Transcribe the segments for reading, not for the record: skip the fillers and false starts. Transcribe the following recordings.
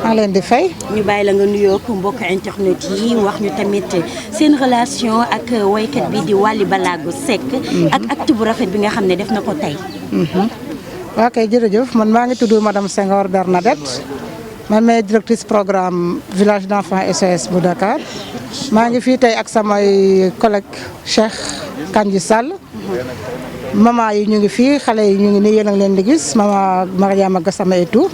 maa leen di fay. ñu bàyyi la nga nuyoo ko mbokk internet yi wax ñu tamit seen relation ak waykat bi di Wally Ballago Seck. ak acte bu rafet bi nga xam ne def na ko tey. waaw kay jërëjëf man maa ngi tudd madame Senghor Bernadette man maay directrice programme village d'enfants SOS bu Dakar maa ngi fii tey ak samay collègue Cheikh Kandji Sall. maman yi ñu ngi fii xale yi ñu ngi nii yéen a ngi leen di gis maman Mariama Gassama et tout.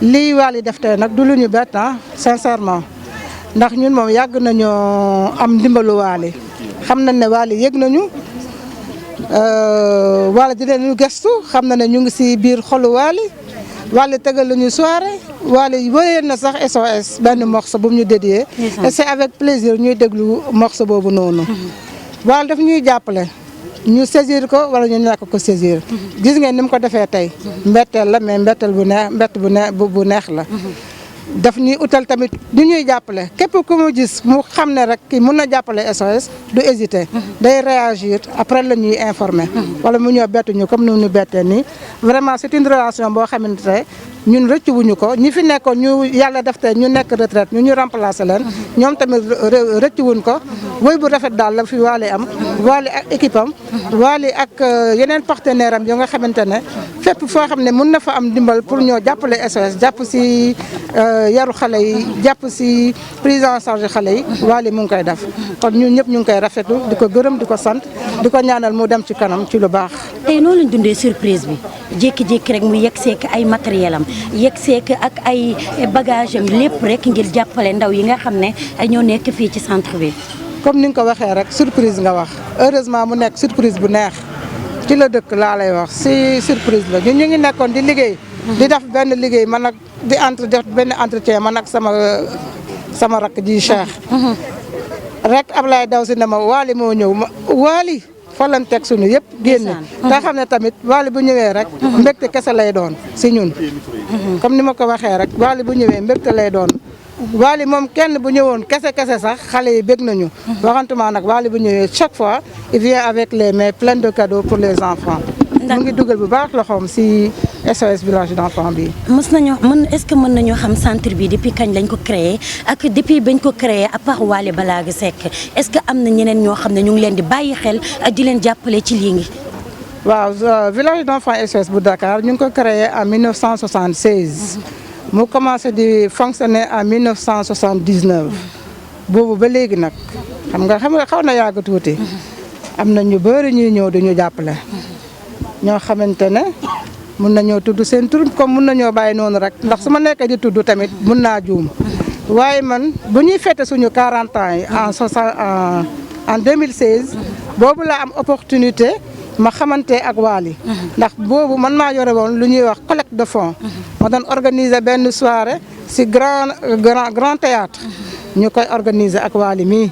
lii Wally def tey nag du lu ñu bett sincèrement ndax ñun moom yàgg nañoo am ndimbalu Wally xam nañ ne Wally yëg nañu Wally dinañu gëstu xam na ne ñu ngi si biir xolu Wally tegal la ñu soirée Wally wéyeen na sax SOS benn morceau bu mu ñu dédié et c'est avec plaisir ñuy déglu morceau boobu noonu Wally daf ñuy jàppale ñu saisir ko wala ñu nekk ko saisir gis ngeen ni mu ko defee tey mbetteel la mais mbetteel bu neex bu neex la daf ñuy utal tamit ñu ñuy jàppale képp ku mu gis mu xam ne rek kii mun na jàppale SOS du hésiter day réagir après la ñuy informer wala mu ñëw bettu ñu comme ni ñu bettee nii vraiment c'est une relation boo xamante ne ñun rëccu wuñu ko ñi fi nekkoon ñu yàlla def te ñu nekk retraite ñu remplacer leen ñoom tamit rëccu wuñ ko woy bu rafet daal la fi Wally am Wally ak équipe am Wally ak yeneen partenaire am yoo nga xamante ne fépp foo xam ne mun na fa am dimbal pour ñoo jàppale SOS jàpp si yaru xale yi jàpp si prise en charge xale yi Wally mu ngi koy def kon ñun ñëpp ñu ngi koy rafetlu di ko gërëm di ko sant di ko ñaanal mu dem ci kanam ci lu baax. tey noo leen dundee surprise bi jékki-jékki rek mu yegg seek ay matériel am yegg seek ak ay bagage am lépp rek ngir jàppale ndaw yi nga xam ne ñoo nekk fii ci centre bi. comme ni nga ko waxee rek surprise nga wax heureusement mu nekk surprise bu neex ci la dëkk laa lay wax si surprise la ñun ñu ngi nekkoon di liggéey. di def benn liggéey man ak def benn entretien man ak sama rakk ji Cheikh. rek Ablaye daw si ne ma Wally moo ñëw Wally fa lañ teg suñu yëpp génne. te xam ne tamit Wally bu ñëwee rek. mbégte kese lay doon si ñun. comme ni ma ko waxee rek Wally bu ñëwee mbégte lay doon. Wally moom kenn bu ñëwoon kese sax xale yi bég nañu. waxantuma nag Wally bu ñëwee chaque fois il vient avec les mains pleines de cadeaux pour les enfants. mu ngi dugal bu baax loxoom si SOS village d'enfants bi. est-ce que mën nañoo xam centre bi depuis kañ lañ ko créé ak depuis bañ ko créé à part Wally Ballago Seck est-ce que am na ñeneen ñoo xam ne ñu ngi leen di bàyyi xel di leen jàppale ci lii ngi. waaw village d'enfants SOS bu Dakar ñu ngi ko créé en 1976. mu commencé di fonctionner en 1979. boobu ba léegi nag xam nga xaw na yàgg tuuti. am na ñu bëri ñuy ñëw di ñu jàppale. ñoo xamante ne mun nañoo tudd seen tur comme mun nañoo bàyyi noonu rek ndax su ma nekkee di tudd tamit mun naa juum waaye man bu ñuy fête suñu 40 ans yi en 2016 boobu laa am opportunité ma xamante ak Wally ndax boobu man maa yore woon lu ñuy wax collecte de fonds ma doon organiser benn soirée si grand théâtre ñu koy organiser ak Wally mii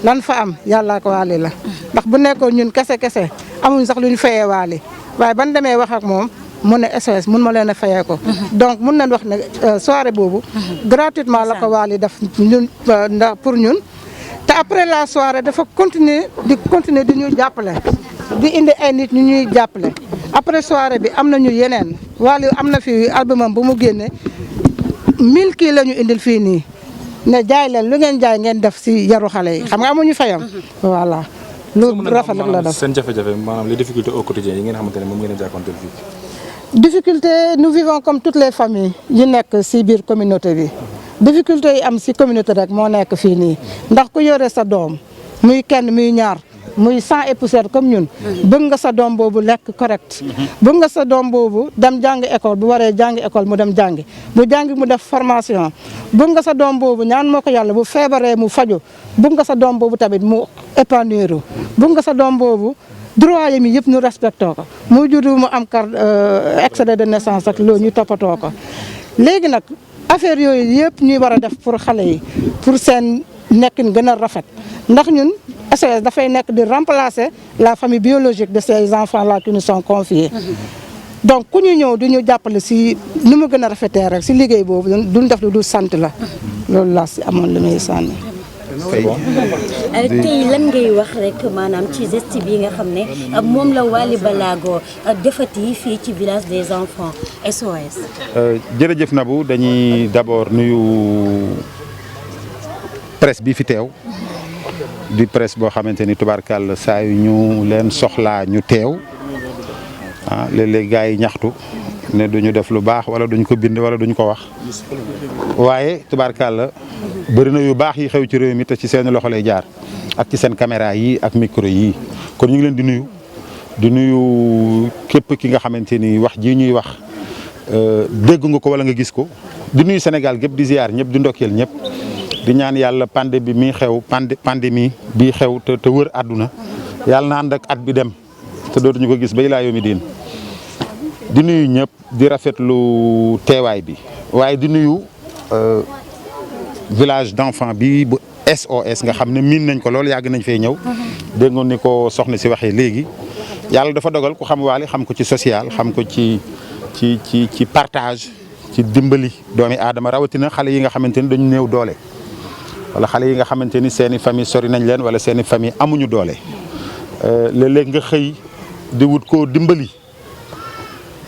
lan fa am yàlla ak Wally la ndax bu nekkoon ñun kese amuñ sax lu ñu fayee Wally waaye ban demee wax ak moom mu ne SOS mun ma leen a fayee ko donc mun nañ wax ne soirée boobu gratuitement la ko Wally def ñun ndax pour ñun te après la soirée dafa continuer di ñu jàppale di indi ay nit ñu ñuy jàppale après soirée bi am nañu yeneen Wally am na fi albumam bu mu génne 1000 kii la ñu indil fii nii ne jaay leen lu ngeen jaay ngeen def si yaru xale yi xam nga amuñu fayam voilà loolu rafet la def seen jafe-jafe maanaam les difficultés au quotidien yi ngeen xamante ne moom ngeen a jàkkoonteel fii. difficulté nous vivons comme toutes les familles yi nekk si biir communauté bi difficulté yi am si communauté rek moo nekk fii nii ndax ku yore sa doom muy kenn muy ñaar muy sang et poussière comme ñun bëgg nga sa doom boobu lekk correct bëgg nga sa doom boobu dem jàng école bu waree jàng école mu dem jàngi bu jàngi mu def formation bëgg nga sa doom boobu ñaan moo ko yàlla bu feebaree mu faju bëgg nga sa doom boobu tamit mu épanouir bëgg nga sa doom boobu droit yi yëpp ñu respecté ko mu juddu mu am carte extrait de naissance ak loolu ñu toppatoo ko léegi nag affaire yooyu yëpp ñuy war a def pour xale yi pour seen nekkin gën a rafet ndax ñun SOS dafay nekk di remplacer la famille biologique de ces enfants là qui nous sont confiés donc ku ñu ñëw di ñu jàppale si ni mu gën a rafetee rek si liggéey boobu duñ def lu du sant la loolu laa si amoon li may sànni. fay. tey lan ngay wax rek maanaam ci geste bi nga xam ne moom la Wally Ballago defati fii ci village des enfants SOS. jërëjëf Nabou dañuy d'abord nuyu presse bi fi teew di presse boo xamante ni tubaarkàlla saa yu ñu leen soxlaa ñu teew léeg-léeg gars yi ñaxtu ne duñu def lu baax wala duñ ko bind wala duñ ko wax waaye tubaarkàlla bëri na yu baax yi xew ci réew mi te ci seen loxo lay jaar ak ci seen caméra yi ak micro yi kon ñu ngi leen di nuyu képp ki nga xamante ni wax ji ñuy wax dégg nga ko wala nga gis ko di nuyu Sénégal gépp di ziar ñëpp di ndokkeel ñëpp di ñaan yàlla pandémie bi mi xew pandémie bii xew te wër àdduna yàlla na ànd ak at bi dem te dootuñu ko gis ba ilaa yawmi diin di nuyu ñëpp di rafetlu teewaay bi waaye di nuyu village d'enfants bi bu SOS nga xam ne miin nañ ko loolu yàgg nañ fee ñëw dégg nga ni ko soxna si waxee léegi yàlla dafa dogal ku xam Wally xam ko ci social xam ko ci partage ci dimbali doomi aadama rawatina xale yi nga xamante ni dañu néew doole wala xale yi nga xamante ni seeni famille sori nañ leen wala seeni famille amuñu doole léeg-léeg nga xëy di wut koo dimbali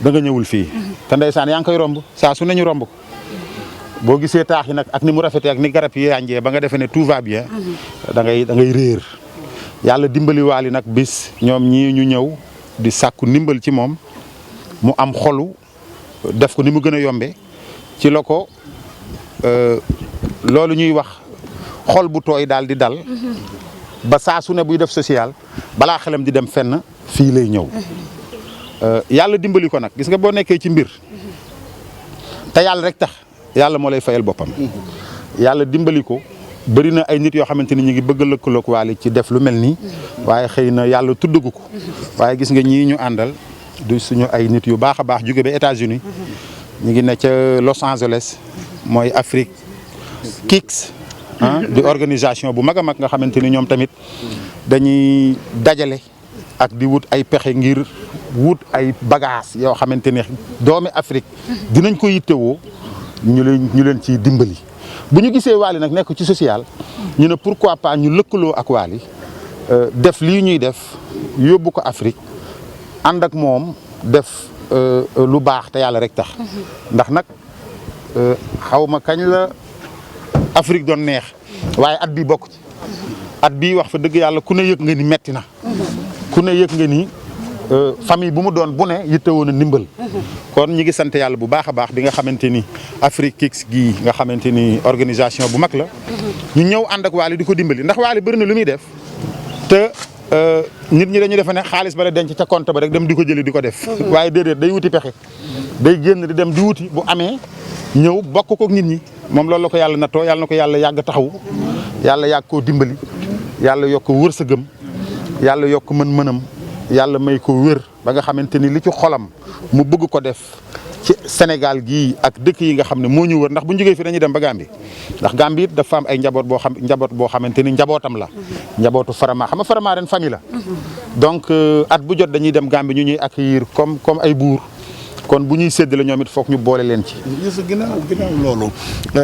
da nga ñëwul fii te ndeysaan yaa ngi koy romb saa su ne ñu romb ko boo gisee taax yi nag ak ni mu rafetee ak ni garab yi yànjee ba nga defee ne tout va bien da ngay réer yàlla dimbali Wally nag bis ñoom ñii ñu ñëw di sàkku ndimbal ci moom mu am xolu def ko ni mu gën a yombe ci la ko loolu ñuy wax xol bu tooy daal di dal ba saa su ne buy def social balaa xelam di dem fenn fii lay ñëw yàlla dimbali ko nag gis nga boo nekkee ci mbir te yàlla rek tax yàlla moo lay fayal boppam yàlla dimbali ko bëri na ay nit yoo xamante ni ñu ngi bëgg a lëkkaloog Wally ci def lu mel nii waaye xëy na yàlla tuddagu ko waaye gis nga ñii ñu àndal du suñu ay nit yu baax a baax jóge ba États-Unis ñu ngi ne ca Los Angeles mooy Afrique Kicks di organisation bu mag a mag nga xamante ni ñoom tamit dañuy dajale ak di wut ay pexe ngir wut ay bagages yoo xamante ne doomi Afrique dinañ ko yittewoo ñu leen ciy dimbali. bu ñu gisee Wally nag nekk ci social ñu ne pourquoi pas ñu lëkkaloo ak Wally def lii ñuy def yóbbu ko Afrique ànd ak moom def lu baax te yàlla rek tax ndax nag xaw ma kañ la Afrique doon neex waaye at bii bokk ci at bii wax fa dëgg yàlla ku ne yëg nga ni metti na ku ne yëg nga ni famille bu mu doon bu ne yittewoo na ndimbal kon ñi ngi sant yàlla bu baax a baax bi nga xamante ni Afrique Kicks gii nga xamante ni organisation bu mag la ñu ñëw ànd ak Wally di ko dimbali ndax Wally bëri na lu muy def te nit ñi dañu defe ne xaalis ba la denc ca compte ba rek dem di ko jëli di ko def waaye déedéet day wuti pexe day génn di dem di wuti bu amee ñëw bokk kook nit ñi moom loolu la ko yàlla nattoo yàlla na ko yàlla yàgg taxaw yàlla yàgg koo dimbali yàlla yokk wërsëgam yàlla yokk mën-mënam yàlla may ko wér ba nga xamante ni li ci xolam mu bëgg ko def ci Sénégal gii ak dëkk yi nga xam ne moo ñu wër ndax bu ñu jógee fii dañuy dem ba Gambie ndax Gambie it dafa am ay njaboot boo xamante ni njabootam la njabootu Farama xam nga Farama ren famille la donc at bu jot dañuy dem Gambie ñu ñuy accueillir comme ay buur kon bu ñuy séddale ñoom it foog ñu boole leen ci. ginnaaw loolu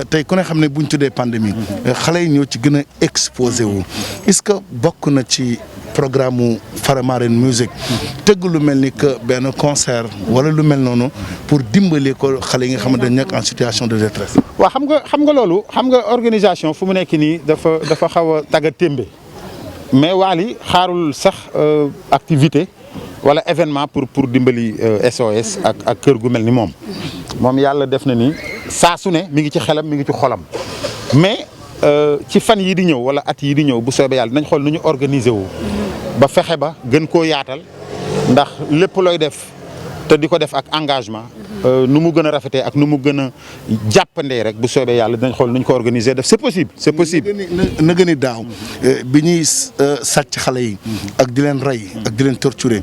tey ku ne xam ne buñ tuddee pandémie xale yi ñoo ci gën a exposé wu est-ce que bokk na ci programme mu Faramareen musique tëgg lu mel ni que benn concert wala lu mel noonu pour dimbali ko xale yi nga xam ne dañ nekk en situation de détresse. waaw xam nga loolu xam nga organisation fu mu nekk nii dafa xaw a tagga témbe mais Wally xaarul sax activité wala événement pour dimbali SOS ak kër gu mel ni moom yàlla def na ni saa su ne mi ngi ci xelam mi ngi ci xolam mais ci fan yii di ñëw wala at yii di ñëw bu soobee yàlla dinañ xool nu ñu organiser wu ba fexe ba gën koo yaatal ndax lépp looy def te di ko def ak engagement nu mu gën a rafetee ak nu mu gën a jàppandee rek bu soobee yàlla dinañ xool nu ñu ko organiser def c'est possible. na gën a daaw bi ñuy sàcc xale yi ak di leen rey ak di leen torturer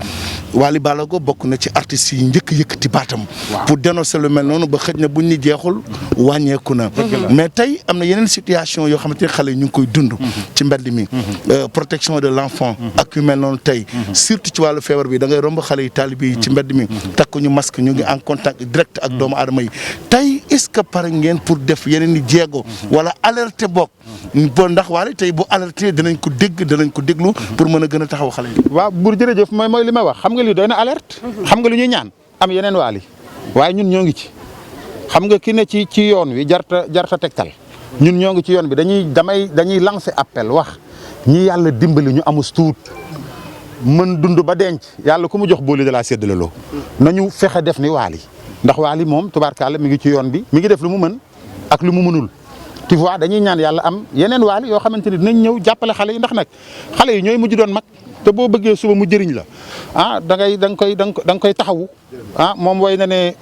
Wally Ballago bokk na ci artistes yi njëkk yëkkati baatam pour dénoncer lu mel noonu ba xëj na buñ ni jeexul wàññeeku na mais tey am na yeneen situation yoo xamante ne xale yi ñu ngi koy dund ci mbedd mi protection de l'enfant ak yu mel noonu tey surtout ci wàllu feebar bi da ngay romb xale yi taalibe yi ci mbedd mi takk ñu masque ñu ngi en contact direct ak doomu aadama yi tey est-ce que pare ngeen pour def yeneen i jéego wala alerter bokk bon ndax Wally tey bu alerter danañ ko dégg danañ ko déglu pour mën a gën a taxaw xale yi. waaw buur jërëjëf mooy li may wax xam nga li doy na alerte. xam nga lu ñuy ñaan am yeneen Wally waaye ñun ñoo ngi ci xam nga ki ne ci yoon wi jarta tegtal ñun ñoo ngi ci yoon bi dañuy lancer appel wax ñi yàlla dimbali ñu amus tuut mën dund ba denc yàlla ku mu jox booli de la séddale loo nañu fexe def ni Wally ndax Wally moom tubaarkàlla mi ngi ci yoon bi mi ngi def lu mu mën ak lu mu mënul tu vois dañuy ñaan yàlla am yeneen Wally yoo xamante ni dinañ ñëw jàppale xale yi ndax nag xale yi ñooy mujj doon mag te boo bëggee suba mu jëriñ la ah da nga koy taxawu ah moom way na ne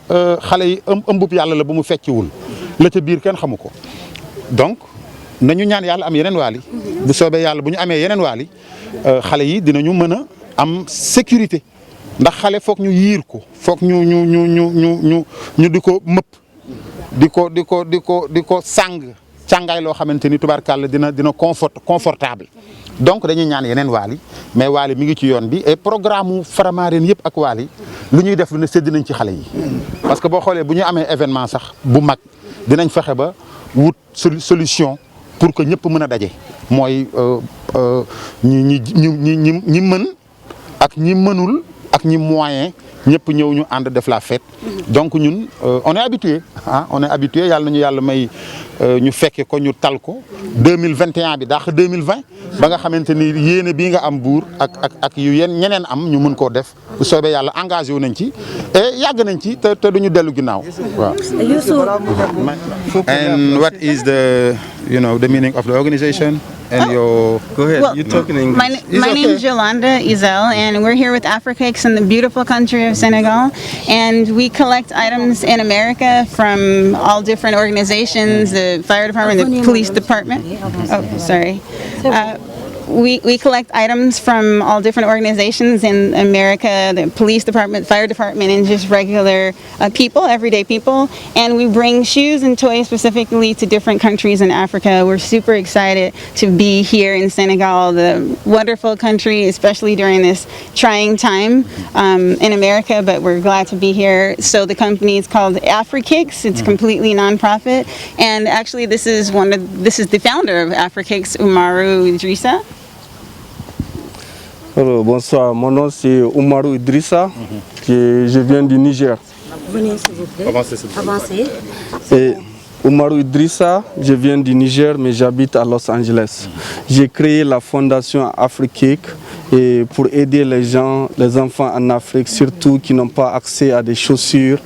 xale yi ëmbub yàlla la bu mu fecciwul la ca biir kenn xamu ko donc nañu ñaan yàlla am yeneen Wally bu soobee yàlla bu ñu amee yeneen Wally xale yi dinañu mën a am sécurité ndax xale foog ñu yiir ko foog ñu di ko mëpp di ko sàng càngaay loo xamante ni tubaarkàlla dina confortable donc dañuy ñaan yeneen Wally mais Wally mi ngi ci yoon bi et programme Faramareen yëpp ak Wally lu ñuy def lu ne sédd nañ ci xale yi parce que boo xoolee bu ñu amee événement sax bu mag dinañ fexe ba wut solution pour que ñëpp mën a daje mooy ñi mën ak ñi mënul ak ñi moyen ñëpp ñëw ñu ànd def la fête donc ñun on est habitué yàlla nañu yàlla may ñu fekke ko ñu tal ko 2021 bi dàq 2020 ba nga xamante ni yéene bii nga am buur ak yu ñeneen am ñu mën koo def bu soobee yàlla engagé wu nañ ci et yàgg nañ ci te duñu dellu ginnaaw waaw. And what is the meaning of the organization? And your go ahead. Well, You talk in English. My name is Yolanda Izel, and we're here with Africakes in the beautiful country of Senegal. And we collect items in America from all different organizations, the fire department, the police department. Oh, sorry. We collect items from all different organizations in America, the police department, fire department, and just regular people, everyday people. And we bring shoes and toys specifically to different countries in Africa. We're super excited to be here in Senegal, the wonderful country, especially during this trying time in America, but we're glad to be here. So the company is called Afrikakes. It's completely nonprofit. And actually this is the founder of Afrikakes, Umaru Idrissa. Alors, bonsoir, mon nom c'est Oumarou Idrissa, je viens du Niger. Venez s'il vous plaît. Avancez. Et Oumarou Idrissa, je viens du Niger, mais j'habite à Los Angeles. J'ai créé la fondation Afrikakes et pour aider les enfants en Afrique, surtout qui n'ont pas accès à des chaussures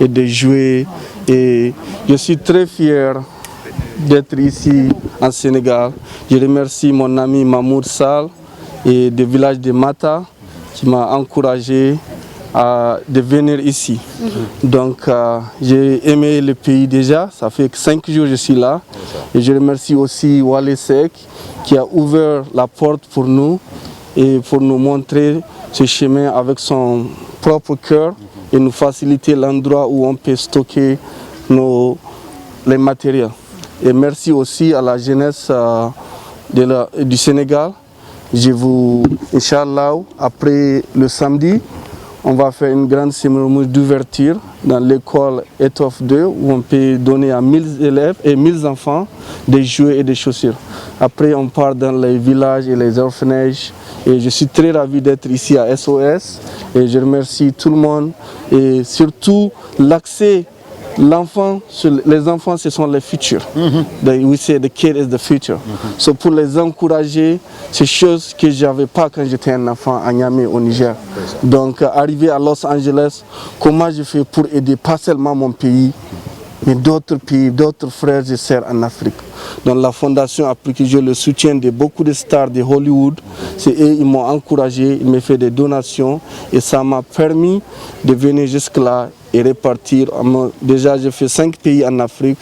et des jouets. Et je suis très fier d'être ici en Sénégal. Je remercie mon ami Mamoud Sall et du village de Mata qui m'a encouragé de venir ici. Donc j'ai aimé le pays déjà, ça fait 5 jours que je suis là. Et je remercie aussi Wally Seck qui a ouvert la porte pour nous et pour nous montrer ce chemin avec son propre cœur et nous faciliter l'endroit où on peut stocker les matériels. Et merci aussi à la jeunesse du Sénégal. Je vous, Inch'Allah, après le samedi, on va faire une grande cérémonie d'ouverture dans l'école Étoffe 2 où on peut donner à 1000 élèves et 1000 enfants des jouets et des chaussures. Après, on part dans les villages et les orphelinages. Et je suis très ravi d'être ici à SOS. Et je remercie tout le monde et surtout l'accès. Les enfants, ce sont les futurs. We say the kid is the future. So pour les encourager, c'est chose que j'avais pas quand j'étais un enfant à Niamey au Niger. Donc arriver à Los Angeles, comment je fais pour aider pas seulement mon pays, mais d'autres pays, d'autres frères et sœurs en Afrique. Donc la fondation a pris le soutien de beaucoup de stars de Hollywood. C'est eux, ils m'ont encouragé, ils m'ont fait des donations et ça m'a permis de venir jusque-là et repartir. Déjà, j'ai fait 5 pays en Afrique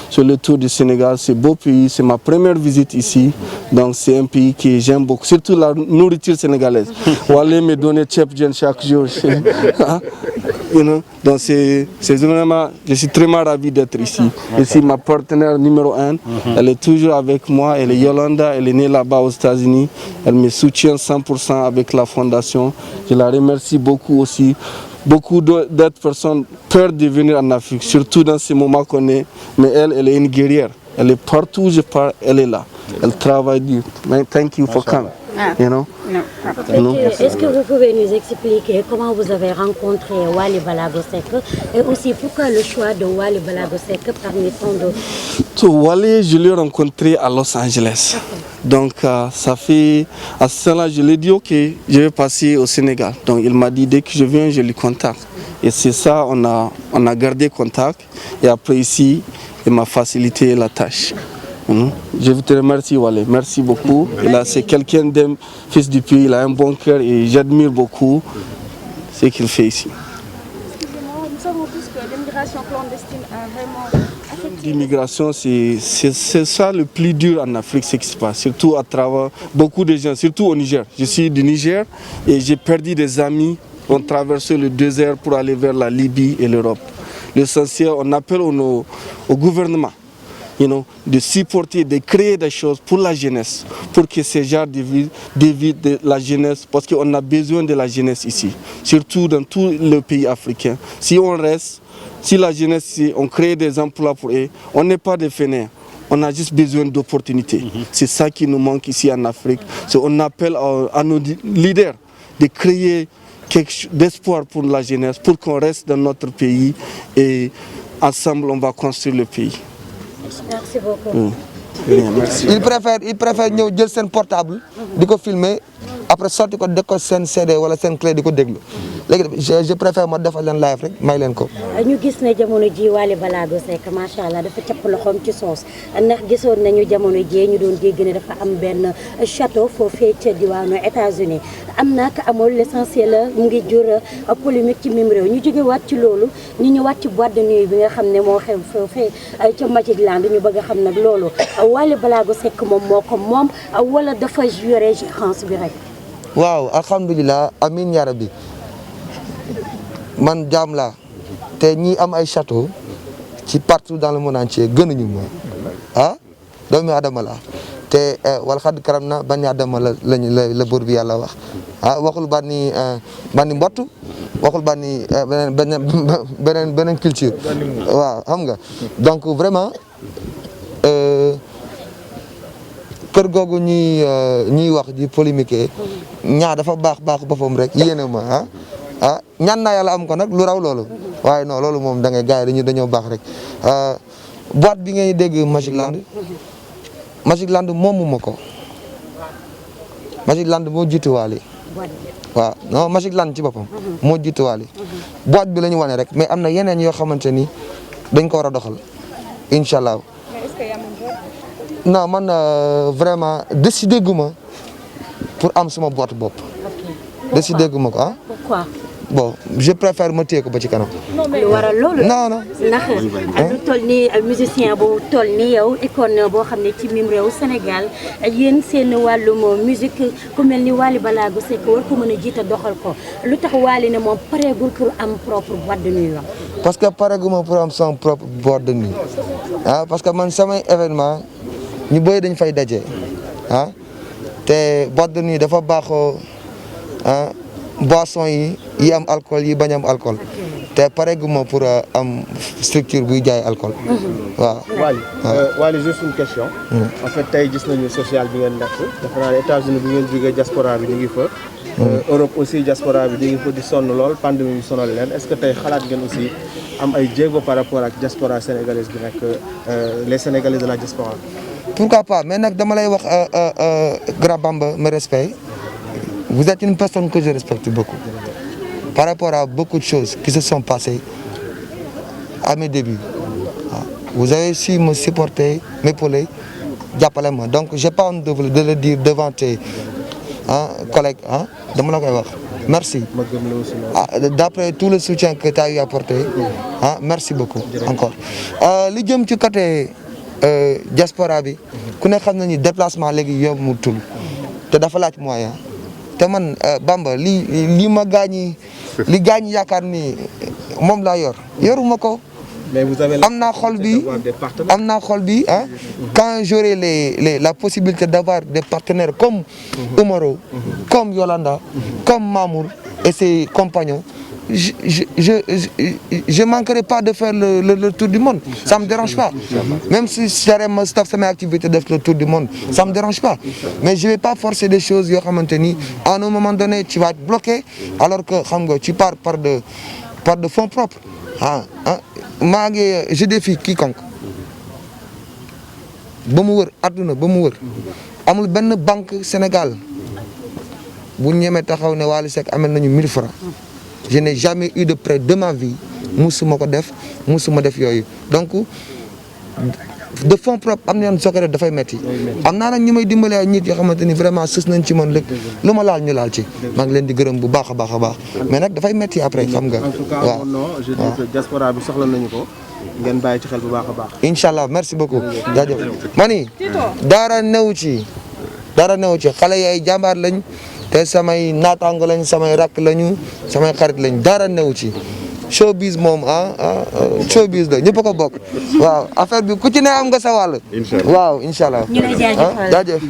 sur le tour du Sénégal. C'est un beau pays, c'est ma première visite ici. Donc c'est un pays que j'aime beaucoup, surtout la nourriture sénégalaise. Wally me donne tchèp chaque jour. Donc c'est vraiment, je suis très ravi d'être ici. Ici, ma partenaire numéro 1, elle est toujours avec moi. Elle est Yolanda, elle est née là-bas aux États-Unis. Elle me soutient 100% avec la fondation. Je la remercie beaucoup aussi. beaucoup d'autres personnes peur de venir en Afrique, surtout dans ces moments qu'on est. Mais elle est une guerrière. Elle est partout où je pars, elle est là. Elle travaille dur. Thank you for coming. You know? No. Est-ce que vous pouvez nous expliquer comment vous avez rencontré Wally Ballago Seck et aussi pourquoi le choix de Wally Ballago Seck parmi tant d'autres? So, Wally, je l'ai rencontré à Los Angeles. Donc, ça fait... À ce moment-là, je lui ai dit, OK, je vais passer au Sénégal. Donc, il m'a dit, dès que je viens, je lui contacte. Et c'est ça, on a gardé contact. Et après, ici, il m'a facilité la tâche. Je vous remercie, Wally. Merci beaucoup. C'est quelqu'un d'un fils du pays, il a un bon cœur et j'admire beaucoup ce qu'il fait ici. Excusez-moi, nous savons tous que l'immigration clandestine a vraiment affecté... L'immigration, c'est ça le plus dur en Afrique, ce qui se passe, surtout à travers beaucoup de gens, surtout au Niger. Je suis du Niger et j'ai perdu des amis. On traversé le désert pour aller vers la Libye et l'Europe. L'essentiel, on appelle au gouvernement. De supporter, de créer des choses pour la jeunesse, pour que ces gens d'éviter de la jeunesse, parce qu'on a besoin de la jeunesse ici, surtout dans tous les pays africains. Si on reste, si la jeunesse ici, on crée des emplois pour eux, on n'est pas des fainéants, on a juste besoin d'opportunités. C'est ça qui nous manque ici en Afrique. On appelle à nos leaders de créer quelque chose d'espoir pour la jeunesse, pour qu'on reste dans notre pays et ensemble on va construire le pays. Merci beaucoup. Merci. Il préfère ñëw jël seen portable di ko filmer après sorti ko def ko seen CD wala seen clé di ko déglu léegi je préfère ma defal leen live rek may leen ko. ñu gis ne jamono ji Wally Ballago Seck macha allah dafa capp loxoom ci soos ndax gisoon nañu jamono jii ñu doon dégg ne dafa am benn château foofee ca diwaanu États-Unis am na ak amul l'essentiel mu ngi jur polémique ci mim réew ñu jóge waat ci loolu ñu ñëwaat ci boîte de nuit bi nga xam ne moo xew foofee ca Magic Land ñu bëgg a xam nag loolu Wally Ballago Seck moom moo ko moom wala dafa yore gérance bi rek. waaw alhamdulilah amiin yaa rabbi man jaam laa te ñi am ay château ci partout dans le monde entier gënuñu ma doomi adama la te wala xadd karam na bani adama la buur bi yàlla wax waxul bani mbott waxul bani beneen culture waaw xam nga donc vraiment kër googu ñuy wax di polémique ñaa dafa baax boppam rek yéene ma ñaan naa yàlla am ko nag lu raw loolu waaye non loolu moom da ngay gars yi dañoo baax rek boîte bi ngay dégg Magic Land moomuma ko Magic Land moo jiitu Wally waaw non Magic Land ci boppam moo jiitu Wally boîte bi la ñu wane rek mais am na yeneen yoo xamante ni dañ ko war a doxal incha allah. non man vraiment décidé guma pour am suma boîte bopp. décidé guma ko pourquoi. bon je préfère ma téye ko ba ci kanam. lu waral loolu. non. ndax lu toll ni musicien bu toll ni yow icône boo xam ne ci mim réew Sénégal yéen seen wàllum musique ku mel ni Wally Ballago Seck war ko mën a jiite doxal ko lu tax Wally ne moom pareegul pour am propre boîte de nuit. parce que pareeguma pour am son propre boîte de nuit parce que man samay événement ñu bëri dañ fay daje te boîte de nuit dafa baaxoo boisson yi am alcool yi bañ am alcool te pareeguma pour am structure buy jaay alcool. waaw. Wally juste une question. en fait tey gis nañu social bi ngeen nekk. defe naa ne États-Unis bi ngeen jógee diaspora bi ñu ngi fa. Europe aussi diaspora bi ñu ngi fa di sonn lool pandémie bi sonal leen est-ce que tey xalaat ngeen aussi am ay jéego par rapport ak diaspora sénégalaise bi nekk les Sénégalais de la diaspora. pourquoi pas mais nag dama lay wax grand Bamba me respect. Vous êtes une personne que je respecte beaucoup par rapport à beaucoup de choses qui se sont passées à mes débuts. Vous avez su me supporter, m'épauler, jàppale ma donc j'ai pas honte de le dire devant tes collègues dama la koy wax merci. D'après tout le soutien que tu as eu apporté merci beaucoup encore. li jëm ci côté diaspora bi ku ne xam na ni déplacement léegi yombutul te dafa laaj moyen. te man Bamba li ma gaañi yaakaar ni moom laa yoruma ko. mais vous avez am naa xol bi quand j'aurai la possibilité d'avoir des partenaires comme Umaro comme Yolanda comme Mamour et ses compagnons je manquerai pas de faire le tour du monde. Ça me dérange pas. Même si j'arrête ma staff sama activité de le tour du monde, ça me dérange pas. Mais je vais pas forcer des choses yoo xamante ni à un moment donné tu vas être bloqué alors que xam nga tu pars par de fonds propres. maa ngi je défie quiconque ba mu wër àdduna ba mu wër amul benn banque Sénégal bu ñemee taxaw ne Wally Seck amel nañu 1000 francs. Je n'ai jamais eu de prêt de ma vie musuma ko def musuma def yooyu donc de fonds propres am na yoon soo ko def dafay metti am naa nag ñu may dimbale ay nit yoo xamante ni vraiment sës nañ ci man lépp lu ma laal ñu laal ci maa ngi leen di gërëm bu baax a baax a baax mais nag dafay metti après xam nga. en tout cas waaw non je dis que diaspora bi soxla nañu ko ngeen bàyyi ci xel bu baax a baax. incha allah merci beaucoup jaajëf mani dara newu ci xale yaay jàmbaar lañ te samay naataango lañ samay rakk lañu samay xarit lañ dara newu ci showbiz moom showbiz la ñëpp a ko bokk waaw affaire bi ku ci ne am nga sa wàll. waaw incha allah ñu lay jaajëfal jaajëf